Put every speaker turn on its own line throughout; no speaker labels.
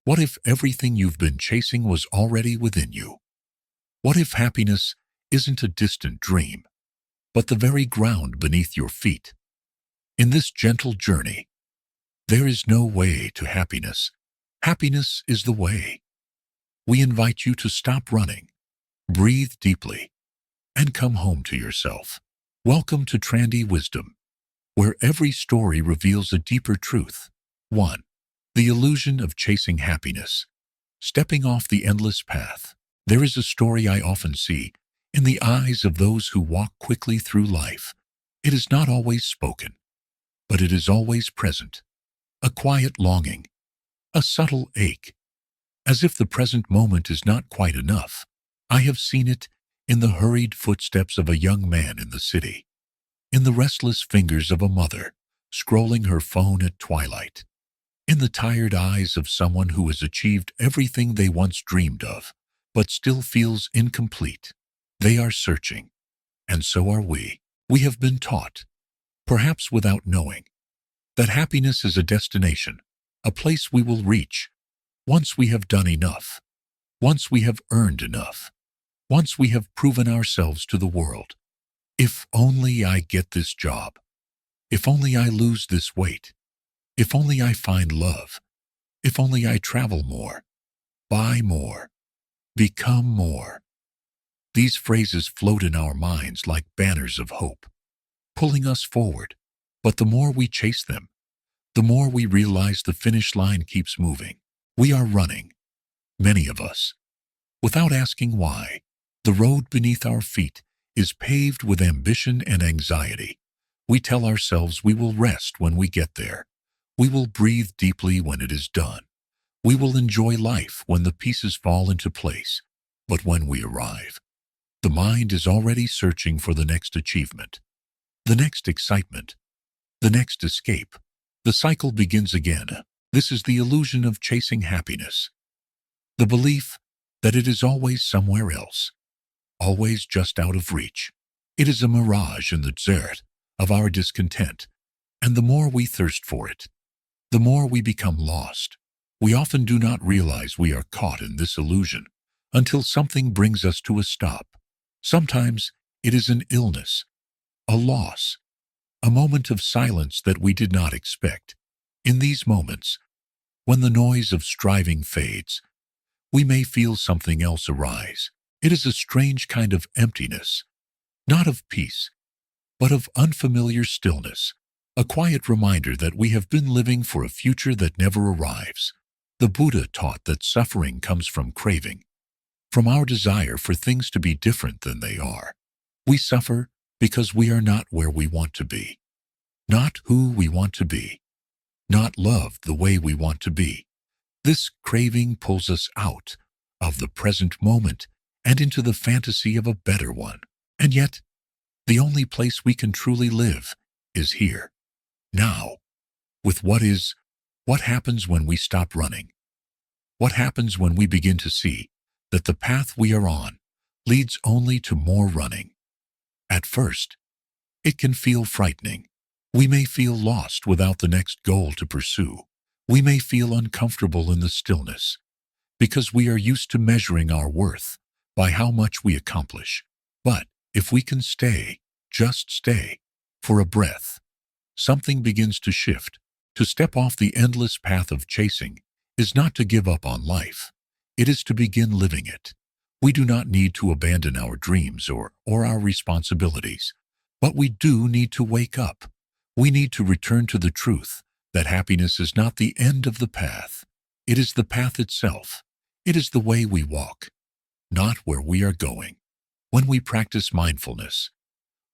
What if everything you've been chasing was already within you? What if happiness isn't a distant dream, but the very ground beneath your feet? In this gentle journey, there is no way to happiness. Happiness is the way. We invite you to stop running, breathe deeply, and come home to yourself. Welcome to Trandy Wisdom, where every story reveals a deeper truth. 1. The illusion of chasing happiness. Stepping off the endless path. There is a story I often see in the eyes of those who walk quickly through life. It is not always spoken, but it is always present. A quiet longing, a subtle ache, as if the present moment is not quite enough. I have seen it in the hurried footsteps of a young man in the city, in the restless fingers of a mother scrolling her phone at twilight, in the tired eyes of someone who has achieved everything they once dreamed of, but still feels incomplete. They are searching, and so are we. We have been taught, perhaps without knowing, that happiness is a destination, a place we will reach once we have done enough, once we have earned enough, once we have proven ourselves to the world. If only I get this job, if only I lose this weight, if only I find love, if only I travel more, buy more, become more. These phrases float in our minds like banners of hope, pulling us forward. But the more we chase them, the more we realize the finish line keeps moving. We are running, many of us, without asking why. The road beneath our feet is paved with ambition and anxiety. We tell ourselves we will rest when we get there. We will breathe deeply when it is done. We will enjoy life when the pieces fall into place. But when we arrive, the mind is already searching for the next achievement, the next excitement, the next escape. The cycle begins again. This is the illusion of chasing happiness. The belief that it is always somewhere else, always just out of reach. It is a mirage in the desert of our discontent, and the more we thirst for it, the more we become lost. We often do not realize we are caught in this illusion until something brings us to a stop. Sometimes it is an illness, a loss, a moment of silence that we did not expect. In these moments, when the noise of striving fades, we may feel something else arise. It is a strange kind of emptiness, not of peace, but of unfamiliar stillness, a quiet reminder that we have been living for a future that never arrives. The Buddha taught that suffering comes from craving, from our desire for things to be different than they are. We suffer because we are not where we want to be, not who we want to be, not loved the way we want to be. This craving pulls us out of the present moment and into the fantasy of a better one. And yet, the only place we can truly live is here, now, with what is. What happens when we stop running? What happens when we begin to see that the path we are on leads only to more running? At first, it can feel frightening. We may feel lost without the next goal to pursue. We may feel uncomfortable in the stillness because we are used to measuring our worth by how much we accomplish. But if we can stay, just stay, for a breath, something begins to shift. To step off the endless path of chasing is not to give up on life. It is to begin living it. We do not need to abandon our dreams or our responsibilities, but we do need to wake up. We need to return to the truth that happiness is not the end of the path. It is the path itself. It is the way we walk, not where we are going. When we practice mindfulness,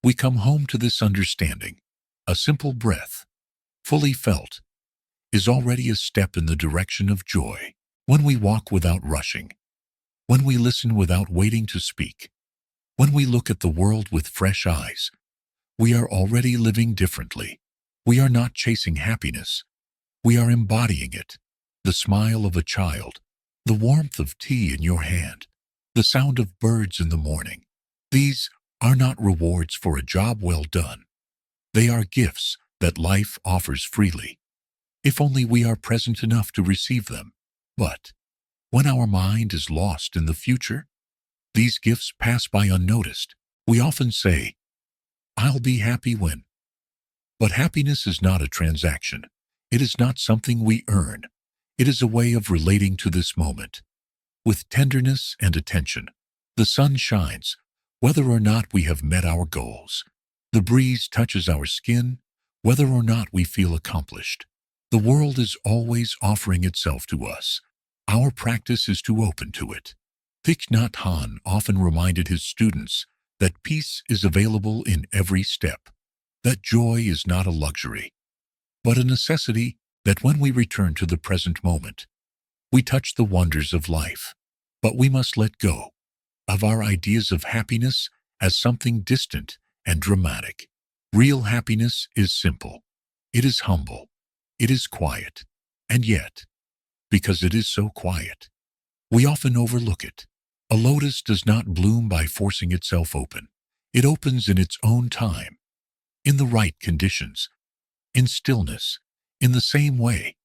we come home to this understanding. A simple breath, fully felt, is already a step in the direction of joy. When we walk without rushing, when we listen without waiting to speak, when we look at the world with fresh eyes, we are already living differently. We are not chasing happiness. We are embodying it. The smile of a child, the warmth of tea in your hand, the sound of birds in the morning. These are not rewards for a job well done. They are gifts that life offers freely, if only we are present enough to receive them. But when our mind is lost in the future, these gifts pass by unnoticed. We often say, "I'll be happy when." But happiness is not a transaction. It is not something we earn. It is a way of relating to this moment with tenderness and attention. The sun shines, whether or not we have met our goals. The breeze touches our skin, whether or not we feel accomplished. The world is always offering itself to us. Our practice is to open to it. Thich Nhat Hanh often reminded his students that peace is available in every step, that joy is not a luxury, but a necessity, that when we return to the present moment, we touch the wonders of life. But we must let go of our ideas of happiness as something distant and dramatic. Real happiness is simple. It is humble. It is quiet. And yet, because it is so quiet, we often overlook it. A lotus does not bloom by forcing itself open. It opens in its own time, in the right conditions, in stillness. In the same way,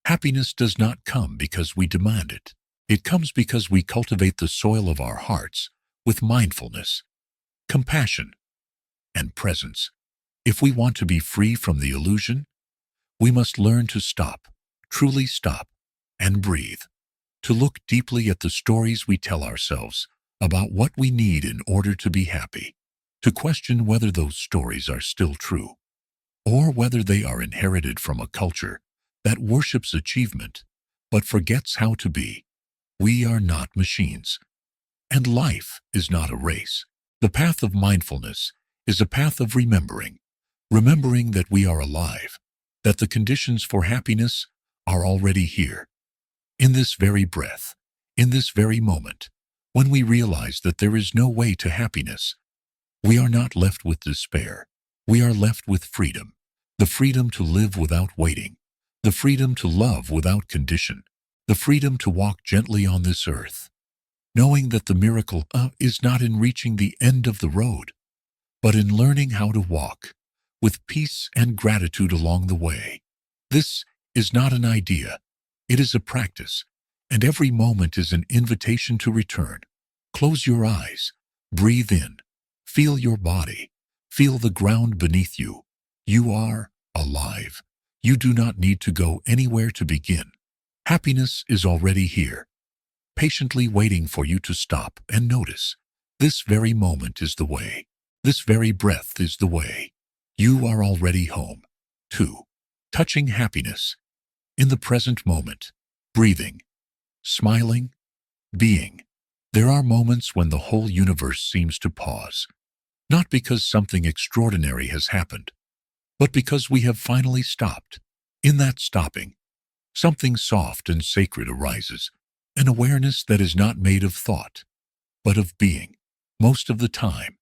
happiness does not come because we demand it. It comes because we cultivate the soil of our hearts with mindfulness, compassion, and presence. If we want to be free from the illusion, we must learn to stop, truly stop, and breathe, to look deeply at the stories we tell ourselves about what we need in order to be happy, to question whether those stories are still true, or whether they are inherited from a culture that worships achievement but forgets how to be. We are not machines, and life is not a race. The path of mindfulness is a path of remembering that we are alive, that the conditions for happiness are already here, in this very breath, in this very moment. When we realize that there is no way to happiness, we are not left with despair. We are left with freedom, the freedom to live without waiting, the freedom to love without condition, the freedom to walk gently on this earth, knowing that the miracle is not in reaching the end of the road, but in learning how to walk with peace and gratitude along the way. This is not an idea. It is a practice, and every moment is an invitation to return. Close your eyes, breathe in, feel your body, feel the ground beneath you. You are alive. You do not need to go anywhere to begin. Happiness is already here, patiently waiting for you to stop and notice. This very moment is the way. This very breath is the way. You are already home. 2. Touching happiness. In the present moment, breathing, smiling, being. There are moments when the whole universe seems to pause, not because something extraordinary has happened, but because we have finally stopped. In that stopping, something soft and sacred arises, an awareness that is not made of thought, but of being. Most of the time,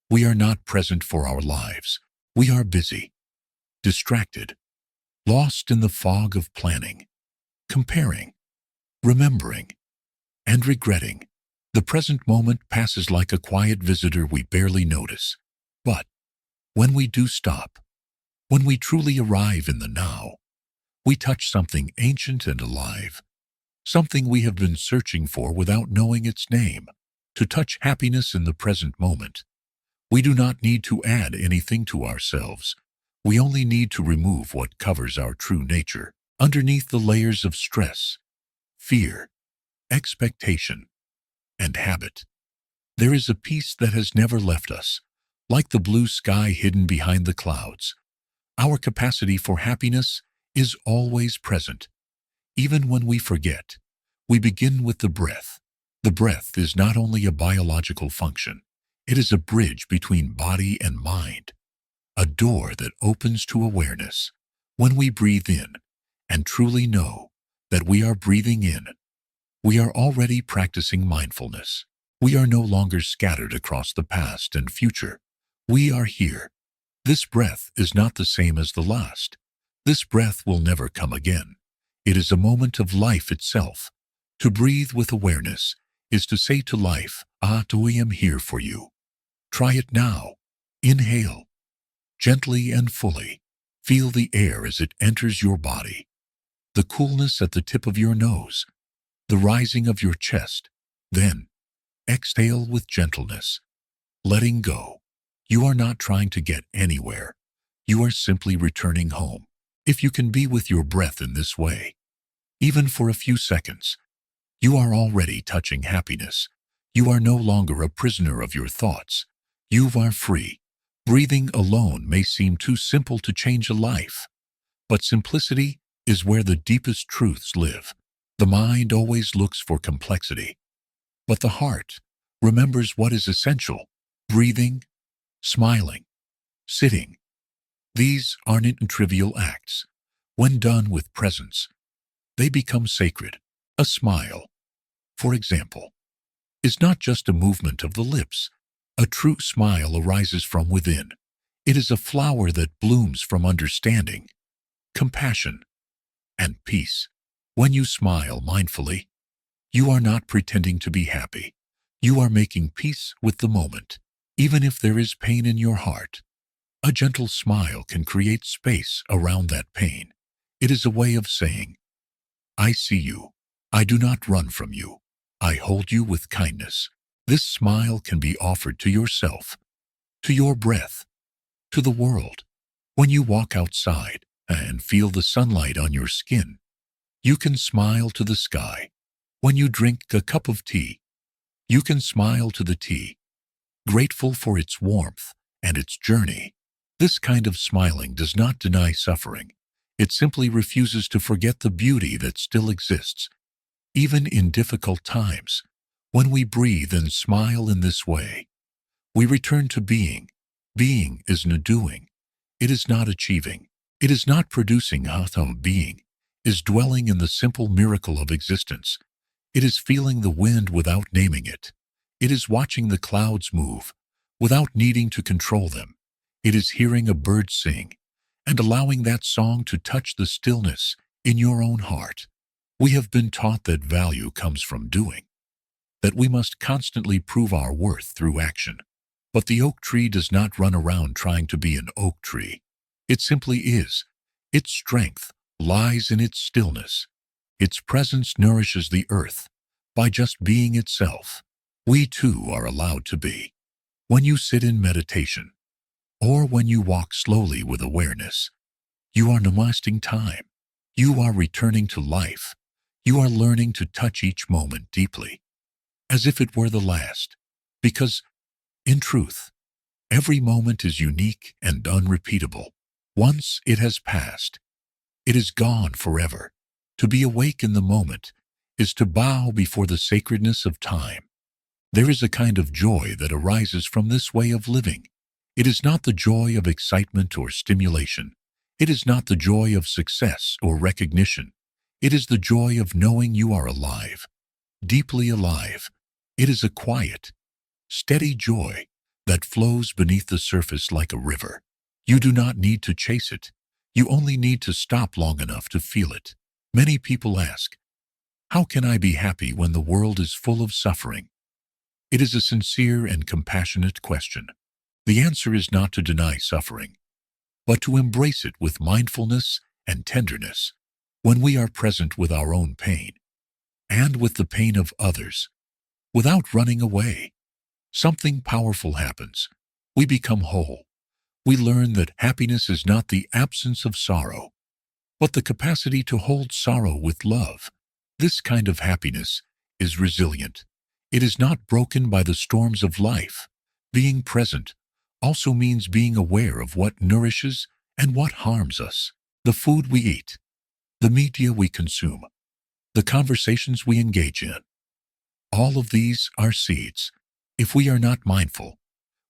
we are not present for our lives. We are busy, distracted, lost in the fog of planning, comparing, remembering, and regretting. The present moment passes like a quiet visitor we barely notice. But when we do stop, when we truly arrive in the now, we touch something ancient and alive, something we have been searching for without knowing its name. To touch happiness in the present moment, we do not need to add anything to ourselves. We only need to remove what covers our true nature. Underneath the layers of stress, fear, expectation, and habit, there is a peace that has never left us, like the blue sky hidden behind the clouds. Our capacity for happiness is always present. Even when we forget, we begin with the breath. The breath is not only a biological function, it is a bridge between body and mind, a door that opens to awareness. When we breathe in and truly know that we are breathing in, we are already practicing mindfulness. We are no longer scattered across the past and future. We are here. This breath is not the same as the last. This breath will never come again. It is a moment of life itself. To breathe with awareness is to say to life, I am here for you. Try it now. Inhale, gently and fully. Feel the air as it enters your body, the coolness at the tip of your nose, the rising of your chest. Then, exhale with gentleness, letting go. You are not trying to get anywhere. You are simply returning home. If you can be with your breath in this way, even for a few seconds, you are already touching happiness. You are no longer a prisoner of your thoughts. You are free. Breathing alone may seem too simple to change a life, but simplicity is where the deepest truths live. The mind always looks for complexity, but the heart remembers what is essential: breathing, smiling, sitting. These aren't trivial acts. When done with presence, they become sacred. A smile, for example, is not just a movement of the lips. A true smile arises from within. It is a flower that blooms from understanding, compassion, and peace. When you smile mindfully, you are not pretending to be happy. You are making peace with the moment. Even if there is pain in your heart, a gentle smile can create space around that pain. It is a way of saying, I see you. I do not run from you. I hold you with kindness. This smile can be offered to yourself, to your breath, to the world. When you walk outside and feel the sunlight on your skin, you can smile to the sky. When you drink a cup of tea, you can smile to the tea, grateful for its warmth and its journey. This kind of smiling does not deny suffering. It simply refuses to forget the beauty that still exists, even in difficult times. When we breathe and smile in this way, we return to being. Being is no doing. It is not achieving. It is not producing. Being is dwelling in the simple miracle of existence. It is feeling the wind without naming it. It is watching the clouds move without needing to control them. It is hearing a bird sing and allowing that song to touch the stillness in your own heart. We have been taught that value comes from doing, that we must constantly prove our worth through action. But the oak tree does not run around trying to be an oak tree. It simply is. Its strength lies in its stillness. Its presence nourishes the earth by just being itself. We too are allowed to be. When you sit in meditation, or when you walk slowly with awareness, you are namasting time. You are returning to life. You are learning to touch each moment deeply, as if it were the last. Because, in truth, every moment is unique and unrepeatable. Once it has passed, it is gone forever. To be awake in the moment is to bow before the sacredness of time. There is a kind of joy that arises from this way of living. It is not the joy of excitement or stimulation. It is not the joy of success or recognition. It is the joy of knowing you are alive, deeply alive. It is a quiet, steady joy that flows beneath the surface like a river. You do not need to chase it. You only need to stop long enough to feel it. Many people ask, how can I be happy when the world is full of suffering? It is a sincere and compassionate question. The answer is not to deny suffering, but to embrace it with mindfulness and tenderness. When we are present with our own pain and with the pain of others, without running away, something powerful happens. We become whole. We learn that happiness is not the absence of sorrow, but the capacity to hold sorrow with love. This kind of happiness is resilient. It is not broken by the storms of life. Being present also means being aware of what nourishes and what harms us. The food we eat, the media we consume, the conversations we engage in. All of these are seeds. If we are not mindful,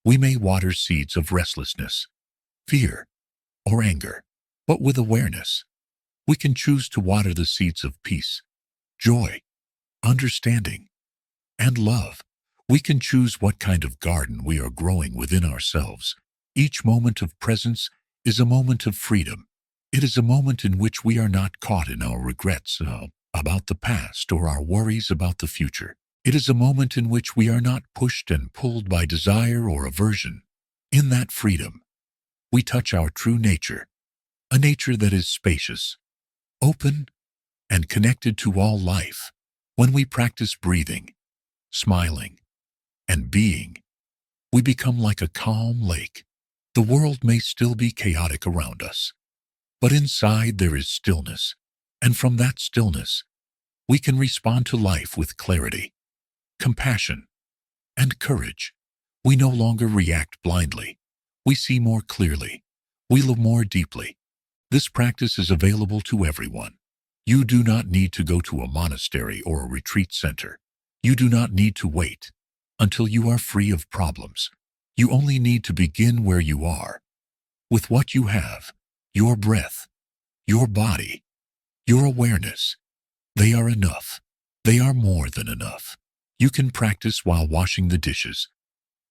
we may water seeds of restlessness, fear, or anger. But with awareness, we can choose to water the seeds of peace, joy, understanding, and love. We can choose what kind of garden we are growing within ourselves. Each moment of presence is a moment of freedom. It is a moment in which we are not caught in our regrets about the past or our worries about the future. It is a moment in which we are not pushed and pulled by desire or aversion. In that freedom, we touch our true nature, a nature that is spacious, open, and connected to all life. When we practice breathing, smiling, and being, we become like a calm lake. The world may still be chaotic around us, but inside there is stillness, and from that stillness, we can respond to life with clarity, compassion, and courage. We no longer react blindly. We see more clearly. We live more deeply. This practice is available to everyone. You do not need to go to a monastery or a retreat center. You do not need to wait until you are free of problems. You only need to begin where you are, with what you have, your breath, your body, your awareness. They are enough. They are more than enough. You can practice while washing the dishes,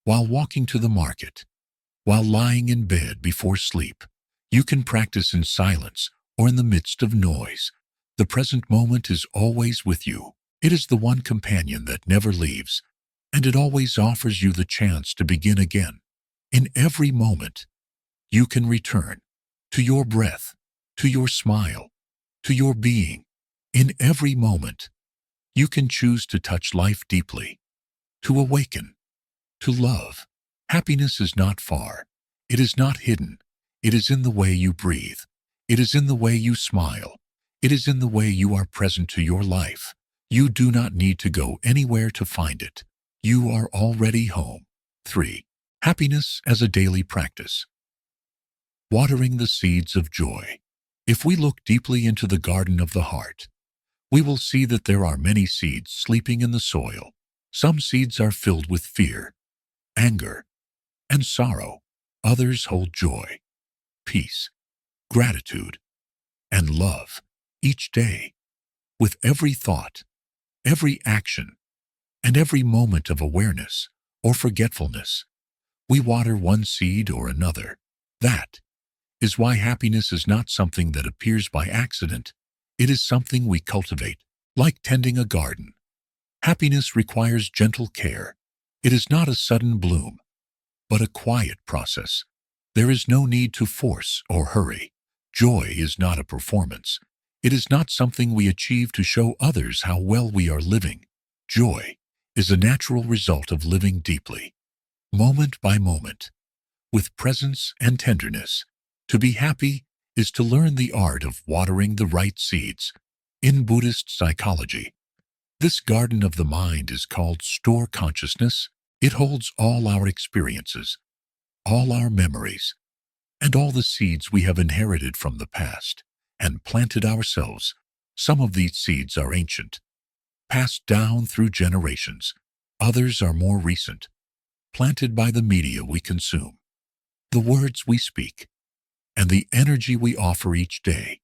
while walking to the market, while lying in bed before sleep. You can practice in silence or in the midst of noise. The present moment is always with you. It is the one companion that never leaves, and it always offers you the chance to begin again. In every moment, you can return to your breath, to your smile, to your being. In every moment, you can choose to touch life deeply, to awaken, to love. Happiness is not far. It is not hidden. It is in the way you breathe. It is in the way you smile. It is in the way you are present to your life. You do not need to go anywhere to find it. You are already home. 3. Happiness as a daily practice. Watering the seeds of joy. If we look deeply into the garden of the heart, we will see that there are many seeds sleeping in the soil. Some seeds are filled with fear, anger, and sorrow. Others hold joy, peace, gratitude, and love. Each day, with every thought, every action, and every moment of awareness or forgetfulness, we water one seed or another. That is why happiness is not something that appears by accident. It is something we cultivate, like tending a garden. Happiness requires gentle care. It is not a sudden bloom, but a quiet process. There is no need to force or hurry. Joy is not a performance. It is not something we achieve to show others how well we are living. Joy is a natural result of living deeply, moment by moment, with presence and tenderness. To be happy is to learn the art of watering the right seeds. In Buddhist psychology, this garden of the mind is called store consciousness. It holds all our experiences, all our memories, and all the seeds we have inherited from the past and planted ourselves. Some of these seeds are ancient, passed down through generations. Others are more recent, planted by the media we consume, the words we speak, and the energy we offer each day.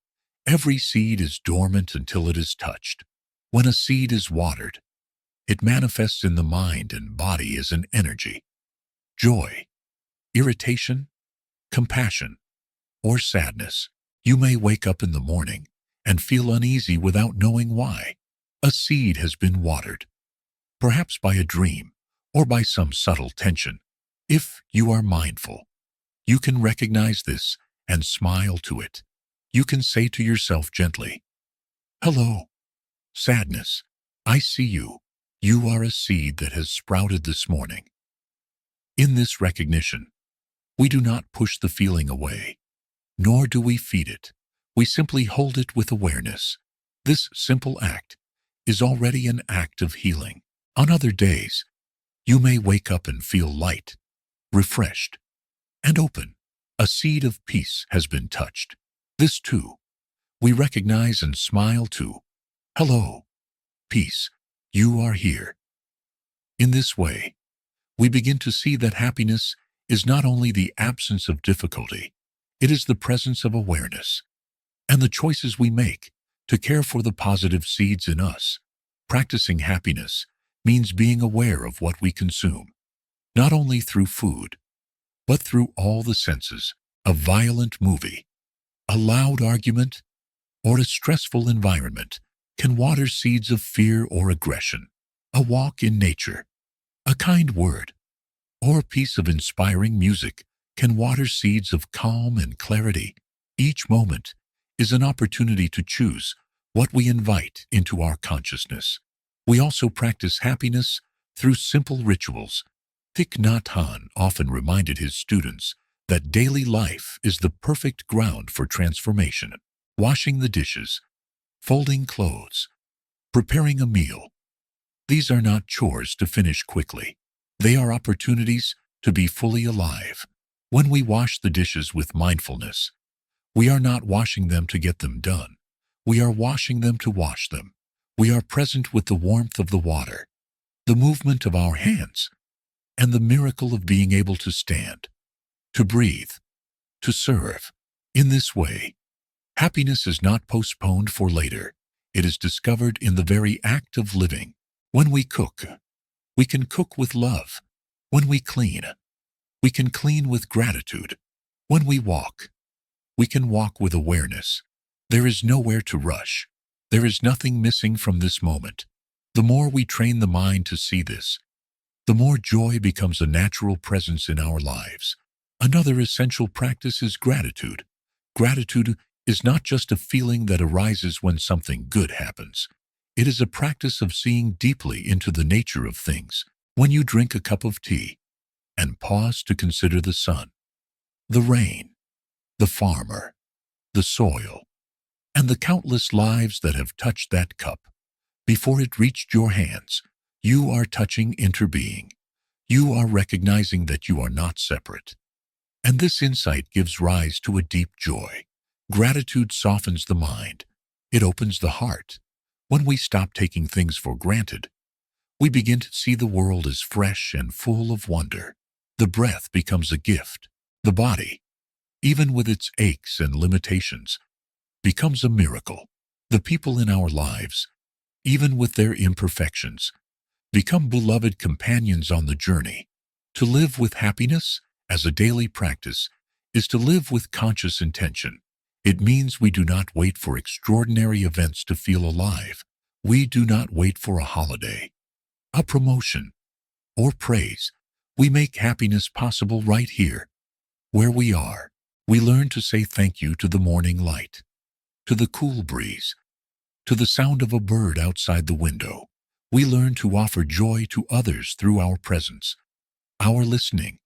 Every seed is dormant until it is touched. When a seed is watered, it manifests in the mind and body as an energy. Joy, irritation, compassion, or sadness. You may wake up in the morning and feel uneasy without knowing why. A seed has been watered, perhaps by a dream or by some subtle tension. If you are mindful, you can recognize this and smile to it. You can say to yourself gently, "Hello, sadness, I see you. You are a seed that has sprouted this morning." In this recognition, we do not push the feeling away, nor do we feed it. We simply hold it with awareness. This simple act is already an act of healing. On other days, you may wake up and feel light, refreshed, and open. A seed of peace has been touched. This too, we recognize and smile to. "Hello, peace, you are here." In this way, we begin to see that happiness is not only the absence of difficulty, it is the presence of awareness and the choices we make to care for the positive seeds in us. Practicing happiness means being aware of what we consume, not only through food, but through all the senses. A violent movie, a loud argument, or a stressful environment can water seeds of fear or aggression. A walk in nature, a kind word, or a piece of inspiring music can water seeds of calm and clarity. Each moment is an opportunity to choose what we invite into our consciousness. We also practice happiness through simple rituals. Thich Nhat Hanh often reminded his students that daily life is the perfect ground for transformation. Washing the dishes, folding clothes, preparing a meal. These are not chores to finish quickly. They are opportunities to be fully alive. When we wash the dishes with mindfulness, we are not washing them to get them done. We are washing them to wash them. We are present with the warmth of the water, the movement of our hands, and the miracle of being able to stand, to breathe, to serve. In this way, happiness is not postponed for later. It is discovered in the very act of living. When we cook, we can cook with love. When we clean, we can clean with gratitude. When we walk, we can walk with awareness. There is nowhere to rush. There is nothing missing from this moment. The more we train the mind to see this, the more joy becomes a natural presence in our lives. Another essential practice is gratitude. Gratitude is not just a feeling that arises when something good happens. It is a practice of seeing deeply into the nature of things. When you drink a cup of tea and pause to consider the sun, the rain, the farmer, the soil, and the countless lives that have touched that cup before it reached your hands, you are touching interbeing. You are recognizing that you are not separate. And this insight gives rise to a deep joy. Gratitude softens the mind. It opens the heart. When we stop taking things for granted, we begin to see the world as fresh and full of wonder. The breath becomes a gift. The body, even with its aches and limitations, becomes a miracle. The people in our lives, even with their imperfections, become beloved companions on the journey. To live with happiness as a daily practice is to live with conscious intention. It means we do not wait for extraordinary events to feel alive. We do not wait for a holiday, a promotion, or praise. We make happiness possible right here, where we are. We learn to say thank you to the morning light, to the cool breeze, to the sound of a bird outside the window. We learn to offer joy to others through our presence, our listening,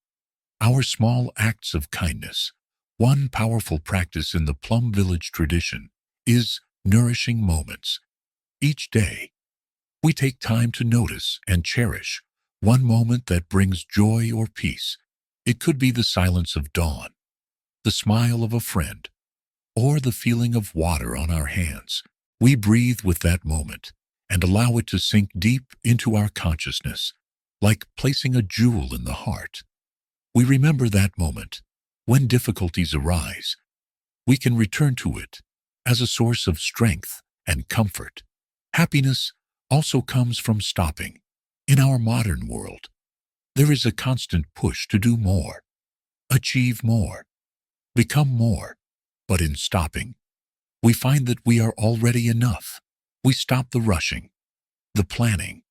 our small acts of kindness. One powerful practice in the Plum Village tradition is nourishing moments. Each day, we take time to notice and cherish one moment that brings joy or peace. It could be the silence of dawn, the smile of a friend, or the feeling of water on our hands. We breathe with that moment and allow it to sink deep into our consciousness, like placing a jewel in the heart. We remember that moment. When difficulties arise, we can return to it as a source of strength and comfort. Happiness also comes from stopping. In our modern world, there is a constant push to do more, achieve more, become more. But in stopping, we find that we are already enough. We stop the rushing, the planning,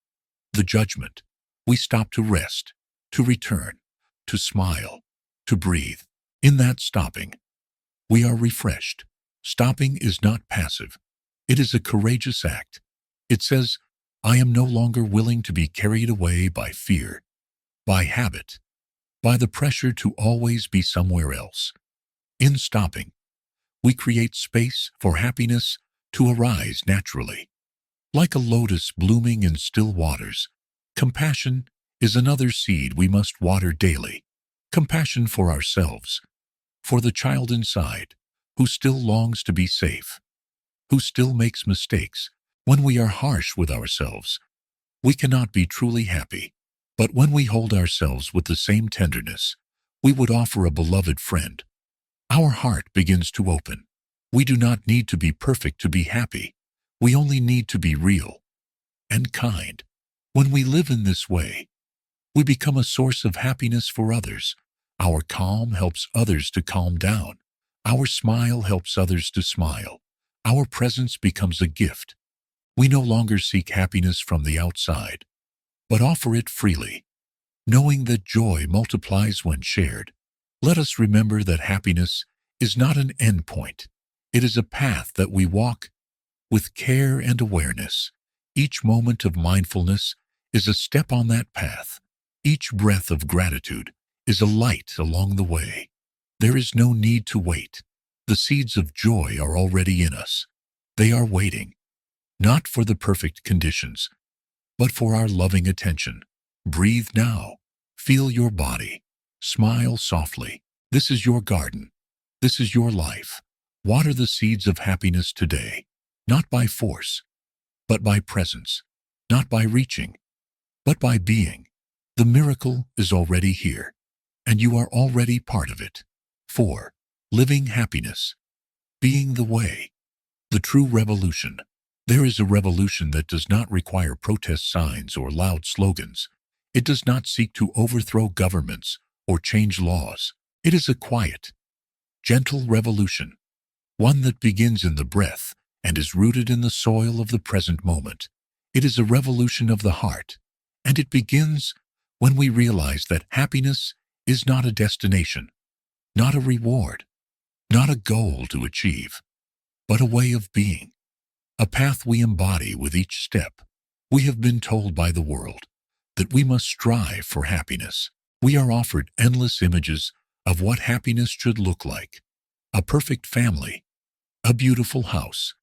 the judgment. We stop to rest, to return, to smile, to breathe. In that stopping, we are refreshed. Stopping is not passive. It is a courageous act. It says, I am no longer willing to be carried away by fear, by habit, by the pressure to always be somewhere else. In stopping, we create space for happiness to arise naturally. Like a lotus blooming in still waters, compassion is another seed we must water daily. Compassion for ourselves, for the child inside, who still longs to be safe, who still makes mistakes. When we are harsh with ourselves, we cannot be truly happy. But when we hold ourselves with the same tenderness we would offer a beloved friend, our heart begins to open. We do not need to be perfect to be happy. We only need to be real and kind. When we live in this way, we become a source of happiness for others. Our calm helps others to calm down. Our smile helps others to smile. Our presence becomes a gift. We no longer seek happiness from the outside, but offer it freely, knowing that joy multiplies when shared. Let us remember that happiness is not an end point. It is a path that we walk with care and awareness. Each moment of mindfulness is a step on that path. Each breath of gratitude is a light along the way. There is no need to wait. The seeds of joy are already in us. They are waiting, not for the perfect conditions, but for our loving attention. Breathe now. Feel your body. Smile softly. This is your garden. This is your life. Water the seeds of happiness today, not by force, but by presence, not by reaching, but by being. The miracle is already here, and you are already part of it. 4. Living happiness. Being the way. The true revolution. There is a revolution that does not require protest signs or loud slogans. It does not seek to overthrow governments or change laws. It is a quiet, gentle revolution, one that begins in the breath and is rooted in the soil of the present moment. It is a revolution of the heart, and it begins when we realize that happiness is not a destination, not a reward, not a goal to achieve, but a way of being, a path we embody with each step. We have been told by the world that we must strive for happiness. We are offered endless images of what happiness should look like: a perfect family, a beautiful house,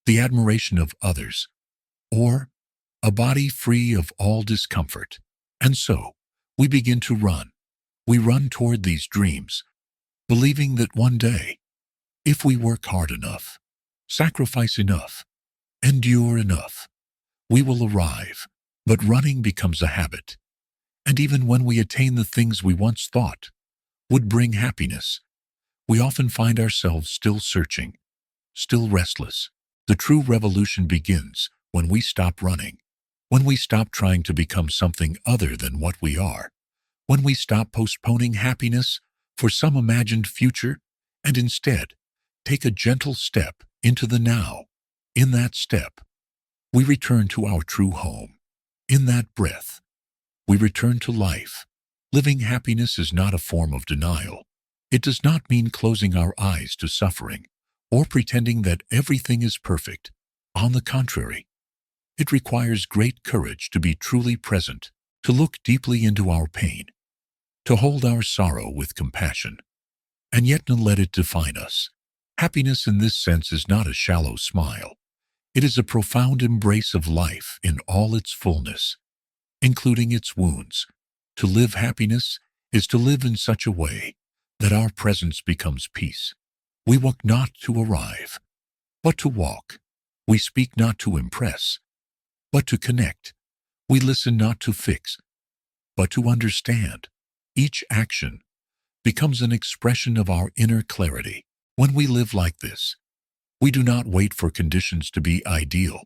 the admiration of others, or a body free of all discomfort. And so, we begin to run. We run toward these dreams, believing that one day, if we work hard enough, sacrifice enough, endure enough, we will arrive. But running becomes a habit. And even when we attain the things we once thought would bring happiness, we often find ourselves still searching, still restless. The true revolution begins when we stop running, when we stop trying to become something other than what we are, when we stop postponing happiness for some imagined future and instead take a gentle step into the now. In that step, we return to our true home. In that breath, we return to life. Living happiness is not a form of denial. It does not mean closing our eyes to suffering or pretending that everything is perfect. On the contrary, it requires great courage to be truly present, to look deeply into our pain, to hold our sorrow with compassion, and yet not let it define us. Happiness in this sense is not a shallow smile. It is a profound embrace of life in all its fullness, including its wounds. To live happiness is to live in such a way that our presence becomes peace. We walk not to arrive, but to walk. We speak not to impress, but to connect. We listen not to fix, but to understand. Each action becomes an expression of our inner clarity. When we live like this, we do not wait for conditions to be ideal.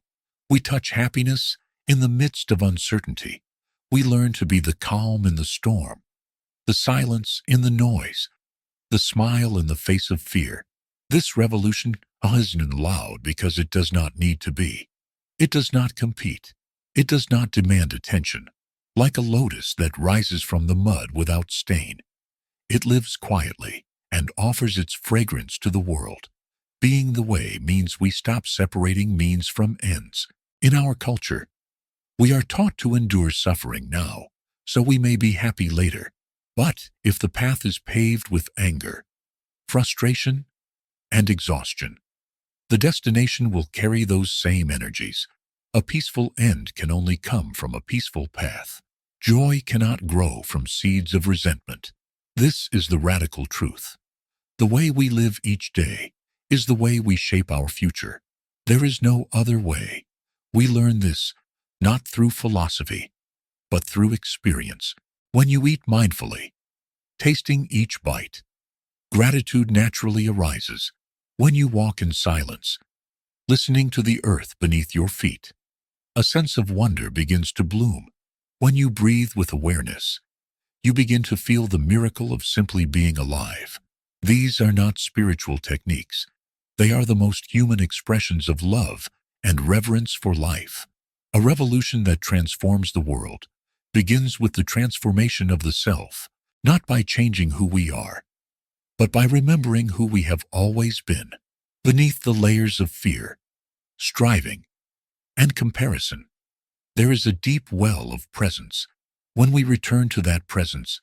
We touch happiness in the midst of uncertainty. We learn to be the calm in the storm, the silence in the noise, the smile in the face of fear. This revolution isn't loud because it does not need to be. It does not compete. It does not demand attention. Like a lotus that rises from the mud without stain, it lives quietly and offers its fragrance to the world. Being the way means we stop separating means from ends. In our culture, we are taught to endure suffering now, so we may be happy later. But if the path is paved with anger, frustration, and exhaustion, the destination will carry those same energies. A peaceful end can only come from a peaceful path. Joy cannot grow from seeds of resentment. This is the radical truth. The way we live each day is the way we shape our future. There is no other way. We learn this not through philosophy, but through experience. When you eat mindfully, tasting each bite, gratitude naturally arises. When you walk in silence, listening to the earth beneath your feet, a sense of wonder begins to bloom. When you breathe with awareness, you begin to feel the miracle of simply being alive. These are not spiritual techniques. They are the most human expressions of love and reverence for life. A revolution that transforms the world begins with the transformation of the self, not by changing who we are, but by remembering who we have always been. Beneath the layers of fear, striving, and comparison. There is a deep well of presence. When we return to that presence,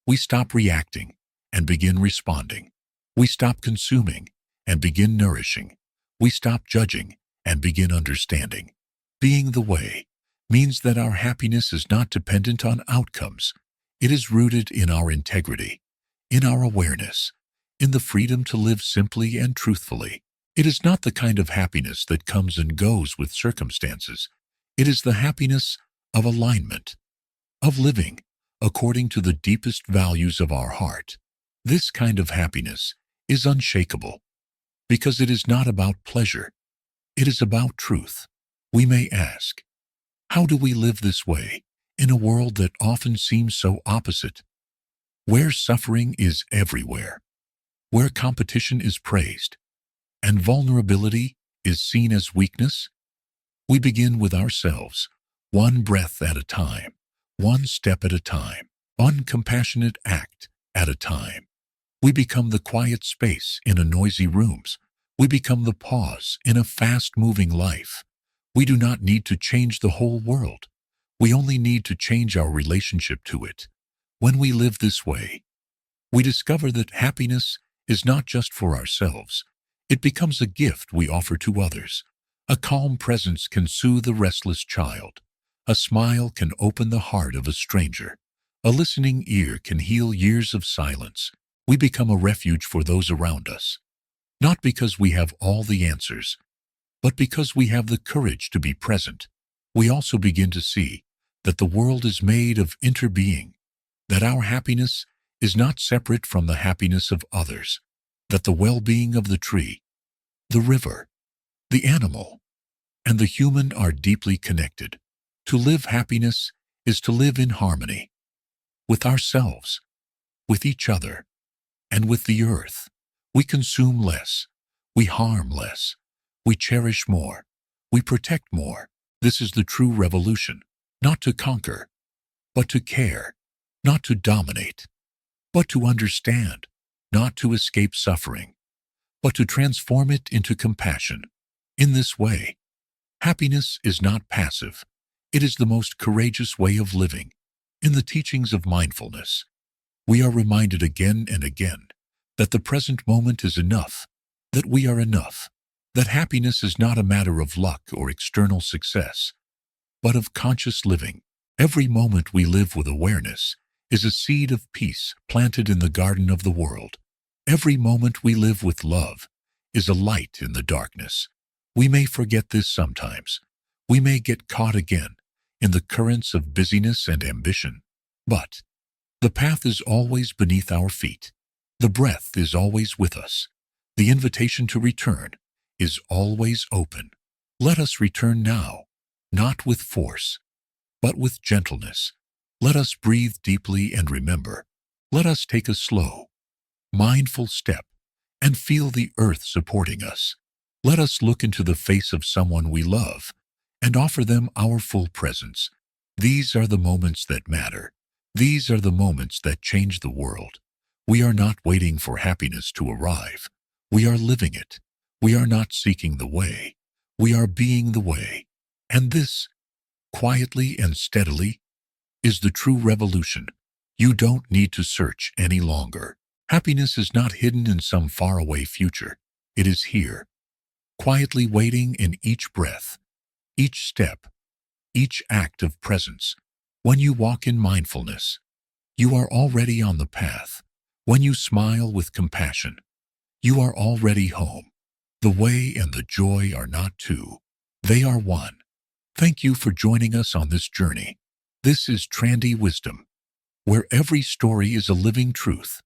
we stop reacting and begin responding. We stop consuming and begin nourishing. We stop judging and begin understanding. Being the way means that our happiness is not dependent on outcomes. It is rooted in our integrity, in our awareness, in the freedom to live simply and truthfully. It is not the kind of happiness that comes and goes with circumstances. It is the happiness of alignment, of living according to the deepest values of our heart. This kind of happiness is unshakable because it is not about pleasure. It is about truth. We may ask, how do we live this way in a world that often seems so opposite? Where suffering is everywhere, where competition is praised, and vulnerability is seen as weakness? We begin with ourselves, one breath at a time, one step at a time, one compassionate act at a time. We become the quiet space in a noisy rooms. We become the pause in a fast-moving life. We do not need to change the whole world. We only need to change our relationship to it. When we live this way, we discover that happiness is not just for ourselves. It becomes a gift we offer to others. A calm presence can soothe a restless child. A smile can open the heart of a stranger. A listening ear can heal years of silence. We become a refuge for those around us, not because we have all the answers, but because we have the courage to be present. We also begin to see that the world is made of interbeing, that our happiness is not separate from the happiness of others, that the well-being of the tree, the river, the animal, and the human are deeply connected. To live happiness is to live in harmony with ourselves, with each other, and with the earth. We consume less, we harm less, we cherish more, we protect more. This is the true revolution, not to conquer, but to care, not to dominate, but to understand, not to escape suffering, but to transform it into compassion. In this way, happiness is not passive. It is the most courageous way of living. In the teachings of mindfulness, we are reminded again and again that the present moment is enough, that we are enough, that happiness is not a matter of luck or external success, but of conscious living. Every moment we live with awareness is a seed of peace planted in the garden of the world. Every moment we live with love is a light in the darkness. We may forget this sometimes. We may get caught again in the currents of busyness and ambition, but the path is always beneath our feet. The breath is always with us. The invitation to return is always open. Let us return now, not with force, but with gentleness. Let us breathe deeply and remember. Let us take a slow, mindful step and feel the earth supporting us. Let us look into the face of someone we love and offer them our full presence. These are the moments that matter. These are the moments that change the world. We are not waiting for happiness to arrive. We are living it. We are not seeking the way. We are being the way. And this, quietly and steadily, is the true revolution. You don't need to search any longer. Happiness is not hidden in some faraway future. It is here, quietly waiting in each breath, each step, each act of presence. When you walk in mindfulness, you are already on the path. When you smile with compassion, you are already home. The way and the joy are not two. They are one. Thank you for joining us on this journey. This is Trandy Wisdom, where every story is a living truth.